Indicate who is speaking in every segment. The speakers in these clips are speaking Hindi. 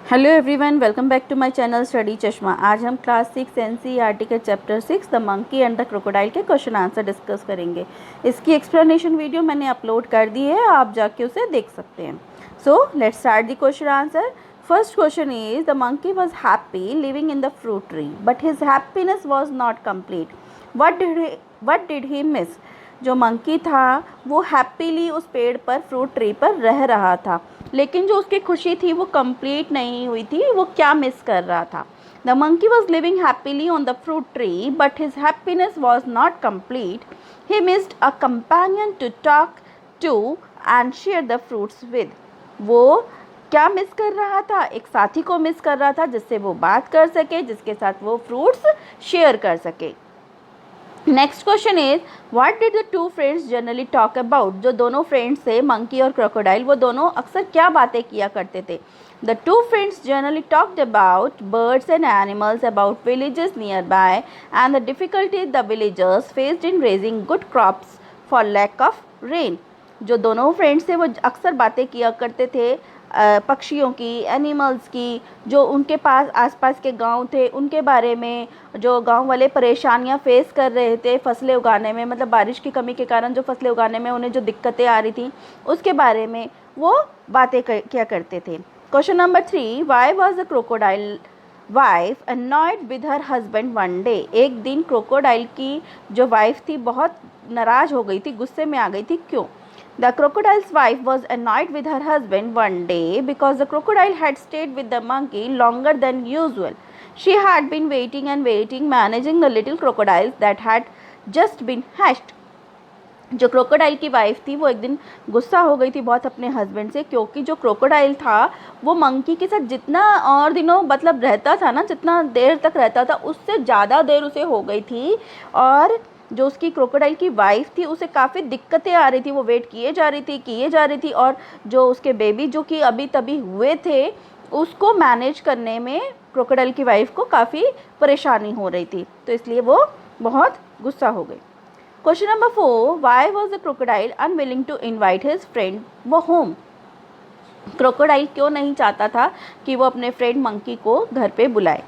Speaker 1: Hello everyone, welcome back to my channel study Chashma. आज हम क्लास 6 एनसीईआरटी के chapter 6 the monkey and the crocodile के क्वेश्चन आंसर डिस्कस करेंगे। इसकी एक्सप्लेनेशन वीडियो मैंने अपलोड कर दी है, आप जाके उसे देख सकते हैं। So let's start the question answer. First question is the monkey was happy living in the fruit tree but his happiness was not complete. What did he miss? जो मंकी था वो हैप्पीली उस पेड़ पर, फ्रूट ट्री पर रह रहा था, लेकिन जो उसकी खुशी थी वो कंप्लीट नहीं हुई थी। वो क्या मिस कर रहा था? The monkey was living happily on the fruit tree but his happiness was not complete. He missed a companion to talk to and share the fruits with. वो क्या मिस कर रहा था? एक साथी को मिस कर रहा था जिससे वो बात कर सके, जिसके साथ वो फ्रूट्स शेयर कर सके। Next question is what did the two friends generally talk about? जो दोनों फ्रेंड्स थे, मंकी और क्रोकोडाइल, वो दोनों अक्सर क्या बातें किया करते थे? The two friends generally talked about birds and animals, about villages nearby and the difficulties the villagers faced in raising good crops for lack of rain. जो दोनों फ्रेंड्स थे वो अक्सर बातें किया करते थे पक्षियों की, एनिमल्स की, जो उनके पास आसपास के गांव थे उनके बारे में, जो गांव वाले परेशानियां फेस कर रहे थे फसलें उगाने में, मतलब बारिश की कमी के कारण जो फसलें उगाने में उन्हें जो दिक्कतें आ रही थी उसके बारे में वो बातें किया करते थे। Question number 3, Y was the crocodile wife annoyed with her husband one day? एक दिन क्रोकोडाइल की जो वाइफ थी बहुत नाराज़ हो गई थी, गुस्से में आ गई थी। क्यों? The crocodile's wife was annoyed with her husband one day because the crocodile had stayed with the monkey longer than usual. She had been waiting and waiting, managing the little crocodiles that had just been hatched. जो क्रोकोडाइल की वाइफ थी वो एक दिन गुस्सा हो गई थी बहुत अपने हस्बैंड से, क्योंकि जो क्रोकोडाइल था वो मंकी के साथ जितना और दिनों मतलब रहता था ना, जितना देर तक रहता था उससे ज़्यादा देर उसे हो गई थी। और जो उसकी क्रोकोडाइल की वाइफ थी उसे काफ़ी दिक्कतें आ रही थी, वो वेट किए जा रही थी और जो उसके बेबी जो कि अभी तभी हुए थे उसको मैनेज करने में क्रोकोडाइल की वाइफ को काफ़ी परेशानी हो रही थी, तो इसलिए वो बहुत गुस्सा हो गई। Question number 4, why was the crocodile unwilling to invite his friend वो होम? क्रोकोडाइल क्यों नहीं चाहता था कि वो अपने फ्रेंड मंकी को घर पे बुलाए?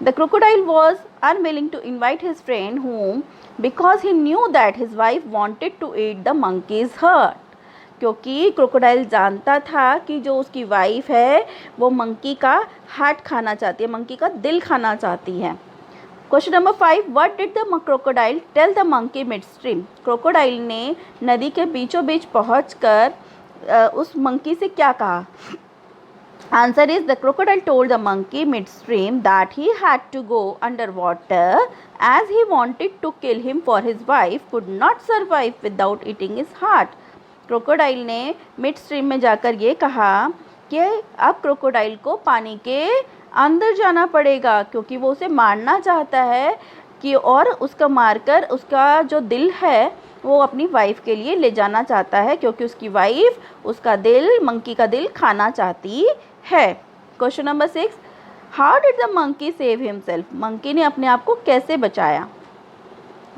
Speaker 1: The crocodile was unwilling to invite his friend home because he knew that his wife wanted to eat the monkey's heart. क्योंकि क्रोकोडाइल जानता था कि जो उसकी वाइफ है वो मंकी का हार्ट खाना चाहती है, मंकी का दिल खाना चाहती है। Question number 5, what did the crocodile tell the monkey midstream? Crocodile ने नदी के बीचों बीच पहुंचकर उस मंकी से क्या कहा? Answer is the crocodile told the monkey midstream that he had to go underwater as he wanted to kill him, for his wife could not survive without eating his heart. Crocodile ने मिड स्ट्रीम में जाकर ये कहा कि अब क्रोकोडाइल को पानी के अंदर जाना पड़ेगा क्योंकि वो उसे मारना चाहता है कि और उसका मारकर उसका जो दिल है वो अपनी वाइफ के लिए ले जाना चाहता है, क्योंकि उसकी वाइफ उसका दिल, मंकी का दिल खाना चाहती है। Question number 6, how did the monkey save himself? Monkey ने अपने आप को कैसे बचाया?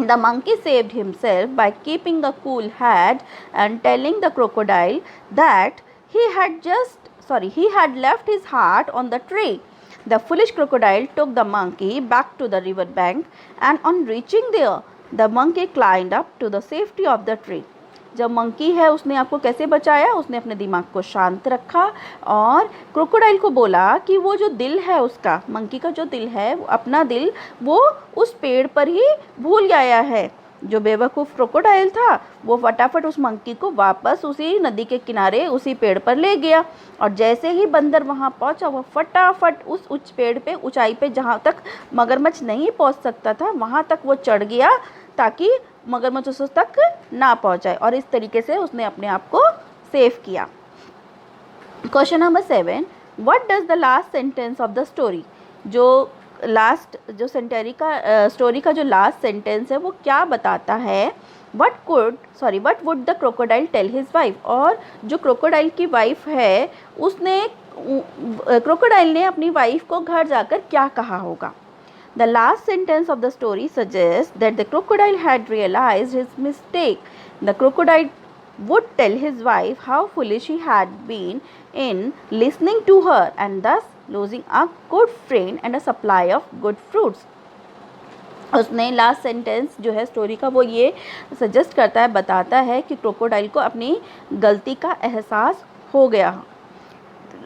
Speaker 1: The monkey saved himself by keeping a cool head and telling the crocodile that he had left his heart on the tree. The foolish crocodile took the monkey back to the river bank, and on reaching there, the monkey climbed up to the safety of the tree. जब मंकी है उसने आपको कैसे बचाया? उसने अपने दिमाग को शांत रखा और क्रोकोडाइल को बोला कि वो जो दिल है उसका, मंकी का जो दिल है, अपना दिल वो उस पेड़ पर ही भूल गया है। जो बेवकूफ़ क्रोकोडाइल था वो फटाफट उस मंकी को वापस उसी नदी के किनारे उसी पेड़ पर ले गया, और जैसे ही बंदर वहाँ पहुँचा वो फटाफट उस उच्च पेड़ पे, ऊंचाई पे जहाँ तक मगरमच्छ नहीं पहुँच सकता था वहाँ तक वो चढ़ गया ताकि मगरमच्छ उस तक ना पहुँचाए, और इस तरीके से उसने अपने आप को सेव किया। Question number 7, what does the last sentence of the story? जो स्टोरी का जो लास्ट सेंटेंस है वो क्या बताता है? What would the crocodile tell his wife? और जो क्रोकोडाइल की वाइफ है उसने, क्रोकोडाइल ने अपनी वाइफ को घर जाकर क्या कहा होगा? The last sentence of the story suggest that the crocodile had realised his mistake. The crocodile would tell his wife how foolish he had been in listening to her and thus losing a good friend and a supply of good fruits. उसने लास्ट सेंटेंस जो है स्टोरी का वो ये सजेस्ट करता है, बताता है कि क्रोकोडाइल को अपनी गलती का एहसास हो गया।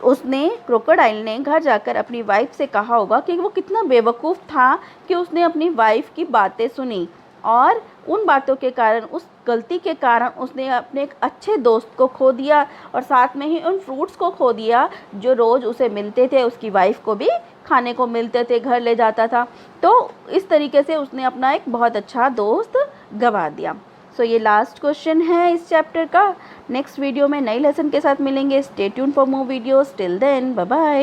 Speaker 1: उसने क्रोकोडाइल ने घर जाकर अपनी वाइफ से कहा होगा कि वो कितना बेवकूफ़ था कि उसने अपनी वाइफ की बातें सुनी और उन बातों के कारण, उस गलती के कारण उसने अपने एक अच्छे दोस्त को खो दिया और साथ में ही उन फ्रूट्स को खो दिया जो रोज़ उसे मिलते थे, उसकी वाइफ को भी खाने को मिलते थे, घर ले जाता था। तो इस तरीके से उसने अपना एक बहुत अच्छा दोस्त गंवा दिया। सो ये लास्ट क्वेश्चन है इस चैप्टर का। नेक्स्ट वीडियो में नई लेसन के साथ मिलेंगे। Stay tune for more videos. Till then bye bye.